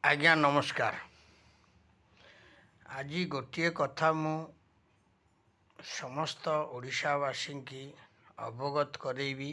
आज्ञा नमस्कार। आज गोटे कथा मु समस्त ओडिशावासी की अवगत करेबी।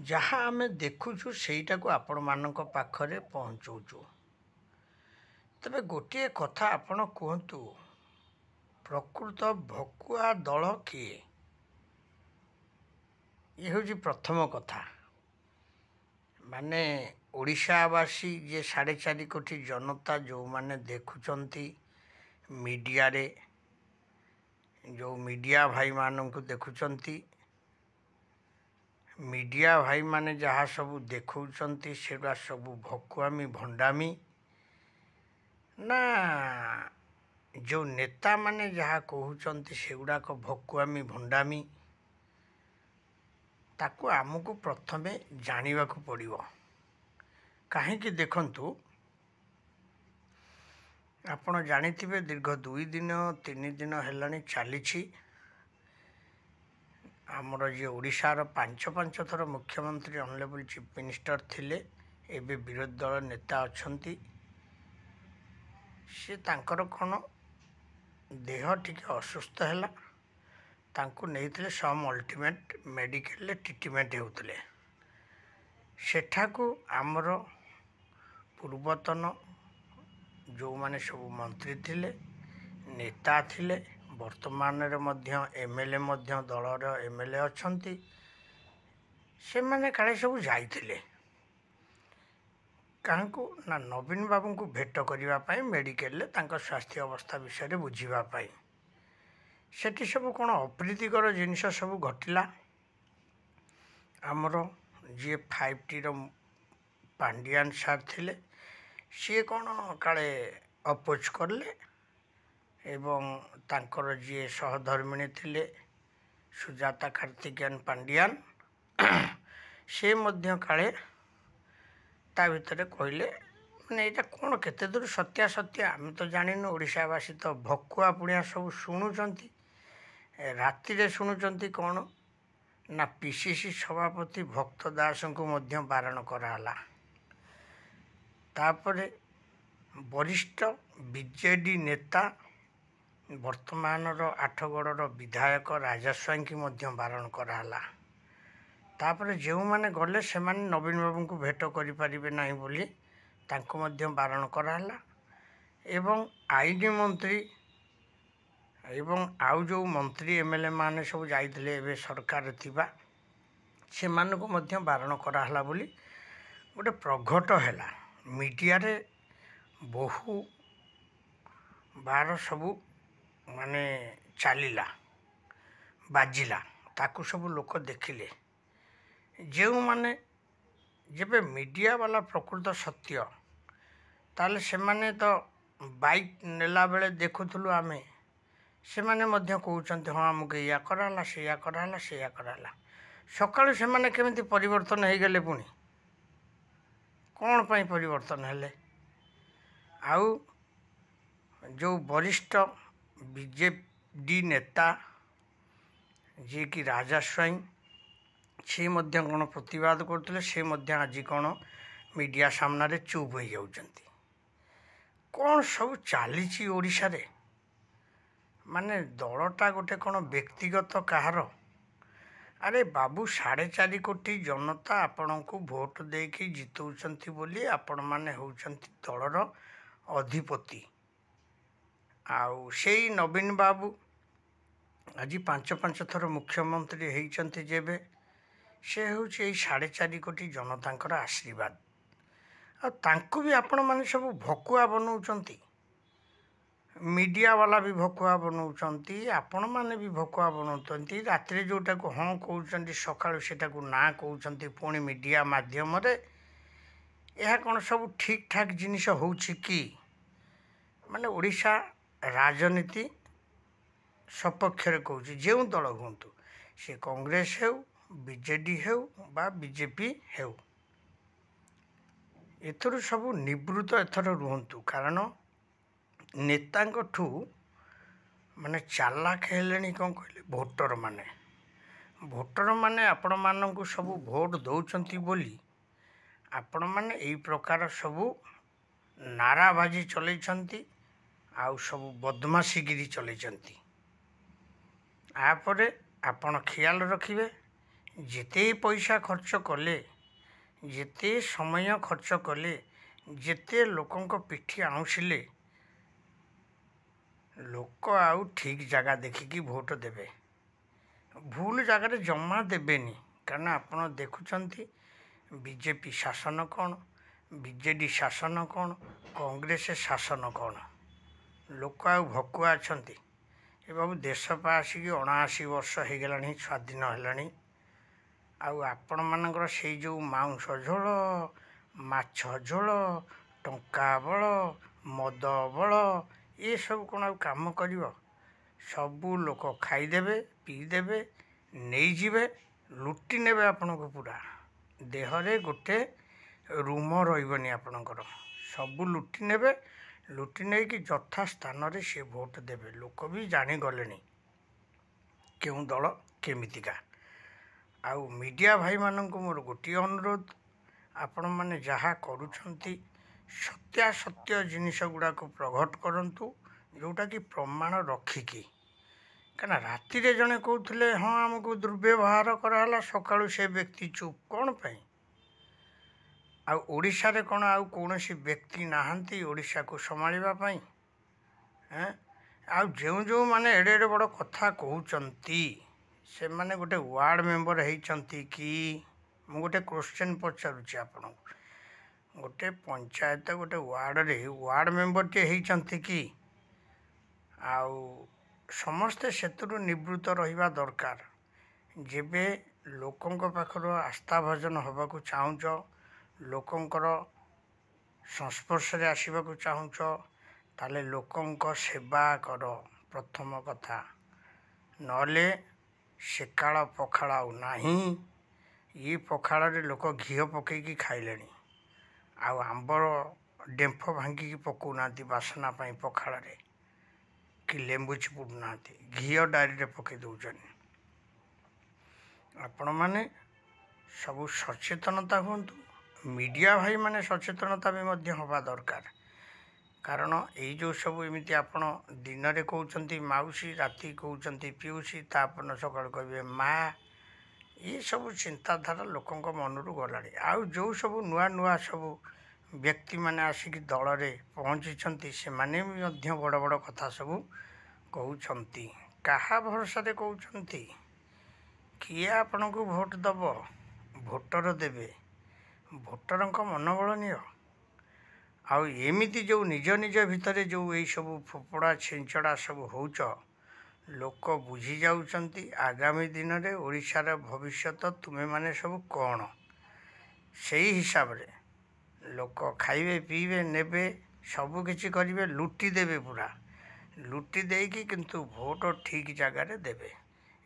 जहाँ आमे देखुचु सेटा को आपण मानक पाखरे पहुँचुचु। तबे गोटे कथा आपण कहतु, प्रकृत भकुआ दल किए? ये हूँ प्रथम कथा। माने ओडिशावासी जे 4.5 कोटी जनता जो माने देखुचंती मीडिया रे, जो मीडिया भाई मानन को देखुचंती, मीडिया भाई माने जहाँ सब देखुचंती सेटा सब भकुआमी भंडामी ना जो नेता माने जहाँ कहउचंती सेगुड़ाक भकुआमी भंडामी, ताकू आमको प्रथमे जानिबा को पड़िबो। काहेकि देखंतु, आपण जानिथिबे दीर्घ 2 दिन 3 दिन हेलानी चलीछि आमर जे ओडिशार 5 थर मुख्यमंत्री ऑनरेबल चीफ मिनिस्टर थिले, एबे विरोधी दल नेता अछंती। से तांकर कोन देह टिके असुस्थ हैला, तांको नेइथिले सम अल्टीमेट मेडिकल ट्रीटमेंट हेउतले। सेठाकू आमर पूर्वतन जो माने सब मंत्री थिले, नेता थिले, वर्तमान रे मध्य एमएलए मध्य दलर एमएलए अछंती, से माने काले सब जाइथिले काहको ना नवीन बाबू को भेट करिवा पई मेडिकल ले तांका स्वास्थ्य अवस्था विषय रे बुझिवा पई। सेठी सब कोन अप्रीतिकर जिनिस सब घटिला। आमर जे 5T रो पांडियान सार थिले, सी कोन काले अपोज करले एवं तांकर जे सहधर्मिणी थिले सुजाता कार्तिकेयन पांडियान, से मध्य काले ता भितर कहले माने एटा कोन केते दूर सत्यासत्य आम तो जानिनु। ओडिशावासी तो भकुआ पुणिया सब शुणुचंती, राति रे शुणुचंती कोन ना पीसीसी सभापति भक्त दास को मध्य बारण कराला। तापरे वरिष्ठ बीजेडी नेता वर्तमान 8गड़ विधायक राजा स्वाई की मध्य बारण कराला। तापरे जो माने गले से माने नवीन बाबू को भेट करि परिबे नाही बोली तांको मध्य बारण कराला। एवं आईन मंत्री एवं आउ जो मंत्री एमएलए माने सब जाइथिले एबे सरकार थिबा, से मान को मध्य बारण कराला बोली गोटे प्रघट हैला। मीडिया रे बहु बार सबू माने चलीला बाजिला, ताकू सब लोक देखिले। जो माने जेबे मीडिया वाला प्रकृत सत्य, ताले से माने तो बाइक नेला बेले देखुथुलु आमे, से माने मध्य कहउचंती हाँ हमके या कराला से या कराला से या कराला। सकाळु से माने केमिति परिवर्तन हो गले, पुणी कौन पाई परिवर्तन हेले? आउ जो वरिष्ठ बीजेडी नेता जे कि राजा स्वाई, से मध्य कौन प्रतिवाद करते, से मध्य आज कौन मीडिया सामना रे चुप हो जाउचंती। कौन सब चली ओडिशा रे? माने दलटा गोटे कौन व्यक्तिगत कहार? अरे बाबू 4.5 कोटी जनता आपण को भोट देकी जितौचंती बोली आपण माने होउचंती दलर अधिपति। आउ सेई नवीन बाबू आज 5 थर मुख्यमंत्री होइचंती जेबे, से हूँ 4.5 कोटी जनतांकर आशीर्वाद। आ तांकु भी आपण माने सब भकुआ बनौचंती, मीडिया वाला भी भकुआ बनौचंती, आपण माने भी भकुआ बनौचंती। राति रे जोटा को हाँ कहउचंती, सकाळु सेटा को ना कहउचंती पुणी मीडिया माध्यम रे। यह कौन सब ठीक ठाक जिनिस होउछि कि? माने ओडिशा राजनीति सपक्ष रे कहउछि जेउ दल हुंतु, से कांग्रेस हेउ, बीजेडी हेउ बा बीजेपी हेउ, एथर सब निवृत्त एथर रुहंतु। कारण नेतांठू माने चालाक हेलेनी कौन कहले भोटर माने आपण मानक सब भोट दौचंती बोली आपण मैंने यही प्रकार सबू नाराबाजी चलैछंती आउ सब बदमाशीगिरी चलैछंती। आपर आपण ख्याल रखिए जिते पैसा खर्च कले जिते समय खर्च कले जिते लोकों पिठी आउंसिले लोक आउ ठीक जगह देखिकी भोट देवे भूल जगार जमा देवेनी। कारण आपण देखुंत बीजेपी शासन कौन बीजेडी शासन कौन कांग्रेस शासन कौन लोक आउ भकुआ अच्छा ए बाबू देश पा आसिक 79 वर्ष हो गला स्वाधीन है आपण मानकर से जो मांस झोल माछ झोल टंका बल मद बल ये सब कौन आ काम कर सबू लोक खाईदेवे पीदेवे नहीं जीवे लुटि नेबे आपण को पूरा देहरे गोटे रूम रही आपणकर सबू लुटि नेबे लुटि नहीं कि यथा स्थान रे से भोट देवे लोक भी जानीगले क्यों दल केमितिका। आउ मीडिया भाई मानक मोर गोटे अनुरोध आपण मैंने जहाँ करुछंती सत्यासत्य जिनिस गुड़ाक प्रकट करंतु जोटा कि प्रमाण रखिकी कहीं राति जड़े कहते हाँ आमको दुर्व्यवहार कराला सकाळु से व्यक्ति चुप कौन पाई आशा रे कौन आउ कौन व्यक्ति नहांती ओडिशा को संभालिबा पाई जो जो माने एडे एडे बड़ कथा कहउचंती से माने गोटे वार्ड मेंबर होइचंती कि मु गोटे क्वेश्चन पचारुची आपन गोटे पंचायत गोटे वार्ड रे वार्ड मेंबर टे होइचंती कि आउ समस्ते सेतुरु निवृत्त रहिबा दरकार। जेबे लोकों पाखर आस्था भजन होबाकू चाहूच लोकंकर संस्पर्श रे आसीबाकू चाहूच ताले लोकों सेवा कर प्रथम कथा नले सेकाल पखाड़ नाही ये पखाड़ रे लोक घी पकईकी खाइले आउ आंबर डेम्फ भांगिकी पकाउना बासना पाई पखाड़ रे कि लेंबू चिपुना घी डायरी पकई दौन आपण मैंने सब सचेतनता हूँ मीडिया भाई माने सचेतनता भी मध्य हवा दरकार। कारण यही जो सब एमती आपण दिन में कहते माउसी राति कहते पीऊसी तापन सका कहे माँ ये सब चिंताधारा लोकों मनरू गला आउ जो सब नुआ नुआ सब व्यक्ति माने आसिक दल में पहुँची से माने भी बड़ बड़ कथा सब कहते कहा भरोसा कहते किए आपण को भोट दब भोटर देवे भोटर मनोबल नियो आउ एमिति जो निज निज भितर जो यही सब फोपड़ा छिंचड़ा सब होच लोक बुझी जाउचंती आगामी दिन में ओडिशार भविष्यत तुमे माने सब कौन से हिसाब रे लोक खाइबे पीबे नेबे सब किछि करिवे लुटि देवे पूरा लुटि देकी किंतु भोट ठीक जगार देवे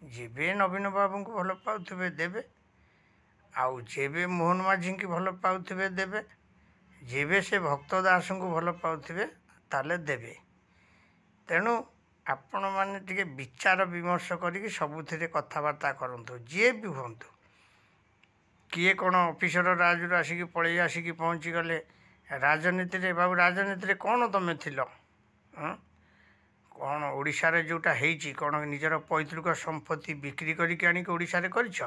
जेबे नवीन बाबू को भल पाउथिबे देवे आउ जेबे मोहन माझी की भल पाउथिबे देवे जेबे से भक्त दास को भल पाउथिबे ताले देवे। तेणु आपण मैंने टिके विचार विमर्श करिक सबुथिरे कथबार्ता करंतु जे भी हुंतु किए कौन ऑफिसर राजू आसिक पलि आसिक पहुँची गले राजनीति रे बाबू राजनीति रे कौन तुम थिल कौन ओडिशा रे जोटा हेची कौन निजर पैतृक संपत्ति बिक्री करिक आनिक ओडिशा रे करिछ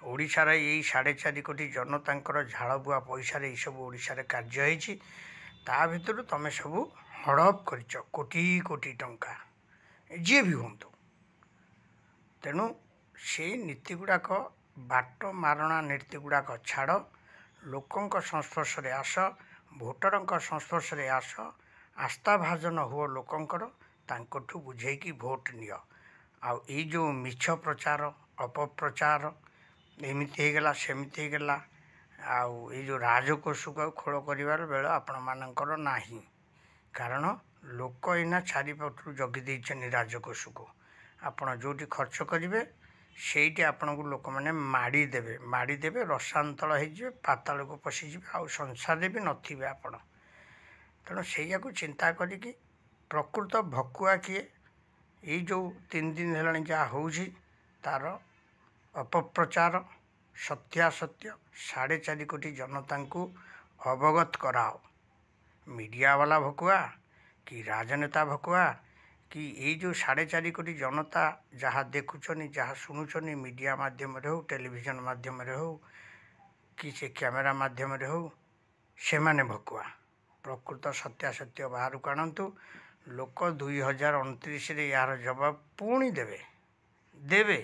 ओडिशा रे यही 4.5 कोटी जनतांकर झाड़बुआ पैसा रे सब ओडिशा रे कार्य हेची ता भितर तुम सब हड़प करिछ कोटी कोटी टंका जे भी हुंतु। तेणु से नीति गुड़ाक बाट मारणा नीति गुड़ाक छाड़ लोकों संस्पर्श रे आस भोटर संस्पर्श रे आस आस्था भाजन हुओ लोकंकर तांकठू बुझेकी भोट नियो आउ ये जो मिछ प्रचार अपप्रचार एमती होगला सेमती होगला आउ ये जो राजकोष को खोल कर बेल आपण मानकर नाही कारण लोक एना चारिपटू जगी देछन राजकोष को आपण जोटी खर्च करेंगे सेठी आपण को लोक मैंने माड़ी देवे रसातल हो पाताल को पशिजे आउ संसार भी नथिबे आपण। तेणु से चिंता करिकी प्रकृत भकुआ किए ये जो 3 दिन है जहाँ हूँ तार अपप्रचार ସତ୍ୟାସତ୍ୟ 4.5 କୋଟି ଜନତାଙ୍କୁ ଅବଗତ କରାଅ। ମିଡ଼ିଆବାଲା ଭକୁଆ କି ରାଜନେତା ଭକୁଆ କି ଏଇ ଯେଉଁ 4.5 କୋଟି ଜନତା ଯାହା ଦେଖୁଛନ୍ତି, ଯାହା ଶୁଣୁଛନ୍ତି, ମିଡ଼ିଆ ମାଧ୍ୟମରେ ହେଉ, ଟେଲିଭିଜନ ମାଧ୍ୟମରେ ହେଉ କି ସେ କ୍ୟାମେରା ମାଧ୍ୟମରେ ହେଉ, ସେମାନେ ଭକୁଆ। ପ୍ରକୃତ ସତ୍ୟାସତ୍ୟ ବାହାରକୁ ଆଣନ୍ତୁ। ଲୋକ 2029ରେ ଏହାର ଜବାବ ପୁଣି ଦେବେ।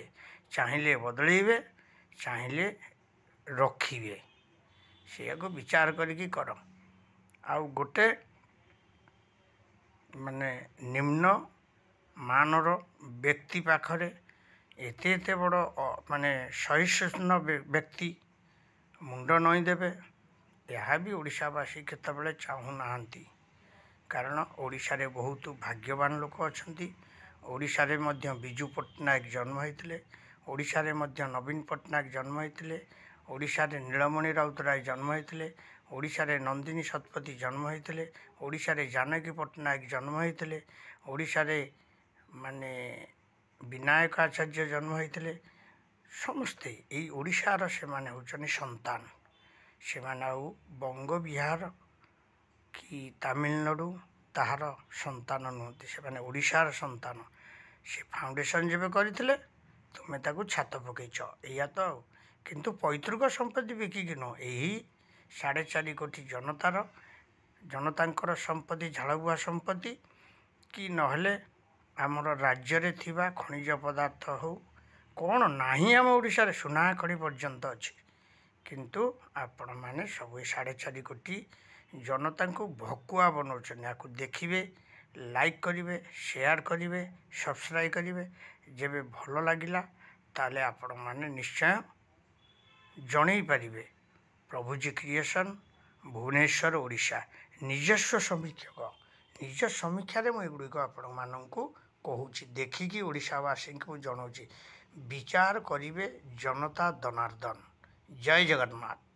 ଚାହିଁଲେ ବଦଳେଇବେ, ଚାହିଁଲେ ରଖିବେ। ସେଇଆକୁ ବିଚାର କରିକି କର। ଆଉ ଗୋଟେ ମାନେ ନିମ୍ନ ମାନର ବ୍ୟକ୍ତି ପାଖରେ ଏତେ ବଡ଼ ମାନେ ସହିଷ୍ଣୁ ବ୍ୟକ୍ତି ମୁଣ୍ଡ ନଇଁ ଦେବେ, ଏହା ବି ଓଡ଼ିଶାବାସୀ କେତେବେଳେ ଚାହୁଁନାହାନ୍ତି। କାରଣ ଓଡ଼ିଶାରେ ବହୁତ ଭାଗ୍ୟବାନ ଲୋକ ଅଛନ୍ତି। ଓଡ଼ିଶାରେ ମଧ୍ୟ ବିଜୁ ପଟ୍ଟନାୟକ ଜନ୍ମ ହୋଇଥିଲେ, ଓଡ଼ିଶାରେ ମଧ୍ୟ ନବୀନ ପଟ୍ଟନାୟକ ଜନ୍ମ ହୋଇଥିଲେ, ଓଡ଼ିଶାରେ ନୀଳମଣି ରାଉତରାୟ ଜନ୍ମ ହୋଇଥିଲେ, ଓଡ଼ିଶାରେ ନନ୍ଦିନୀ ଶତପଥୀ ଜନ୍ମ ହୋଇଥିଲେ, ଓଡ଼ିଶାରେ ଜାନକୀ ପଟ୍ଟନାୟକ ଜନ୍ମ ହୋଇଥିଲେ, ଓଡ଼ିଶାରେ ମାନେ ବିନାୟକ ଆଚାର୍ଯ୍ୟ ଜନ୍ମ ହୋଇଥିଲେ। ସମସ୍ତେ ଏଇ ଓଡ଼ିଶାର ସେମାନେ ହେଉଛନ୍ତି ସନ୍ତାନ। ସେମାନେ ଆଉ ବଙ୍ଗ ବିହାର କି ତାମିଲନାଡ଼ୁ ତାହାର ସନ୍ତାନ ନୁହନ୍ତି, ସେମାନେ ଓଡ଼ିଶାର ସନ୍ତାନ। ସେ ଫାଉଣ୍ଡେସନ୍ ଯେବେ କରିଥିଲେ ତୁମେ ତାକୁ ଛାତ ପକାଇଛ, ଏଇଆ ତ ଆଉ। କିନ୍ତୁ ପୈତୃକ ସମ୍ପତ୍ତି ବିକିକି ନୁହଁ, ଏହି 4.5 କୋଟି ଜନତାଙ୍କର ସମ୍ପତ୍ତି, ଝାଳବୁହା ସମ୍ପତ୍ତି କି ନହେଲେ ଆମର ରାଜ୍ୟରେ ଥିବା ଖଣିଜ ପଦାର୍ଥ ହେଉ, କ'ଣ ନାହିଁ ଆମ ଓଡ଼ିଶାରେ ସୁନା ଖଣି ପର୍ଯ୍ୟନ୍ତ ଅଛି। କିନ୍ତୁ ଆପଣମାନେ ସବୁ ଏ 4.5 କୋଟି ଜନତାଙ୍କୁ ଭକୁଆ ବନାଉଛନ୍ତି। ୟାକୁ ଦେଖିବେ, ଲାଇକ୍ କରିବେ, ସେୟାର କରିବେ, ସବସ୍କ୍ରାଇବ୍ କରିବେ। ଯେବେ ଭଲ ଲାଗିଲା ତାହେଲେ ଆପଣମାନେ ନିଶ୍ଚୟ ଜଣେଇ ପାରିବେ। ପ୍ରଭୁଜୀ କ୍ରିଏସନ୍, ଭୁବନେଶ୍ୱର, ଓଡ଼ିଶା। ନିଜସ୍ୱ ସମୀକ୍ଷକ, ନିଜ ସମୀକ୍ଷାରେ ମୁଁ ଏଗୁଡ଼ିକ ଆପଣମାନଙ୍କୁ କହୁଛି, ଦେଖିକି ଓଡ଼ିଶାବାସୀଙ୍କୁ ଜଣାଉଛି। ବିଚାର କରିବେ ଜନତା ଜନାର୍ଦ୍ଦନ। ଜୟ ଜଗନ୍ନାଥ।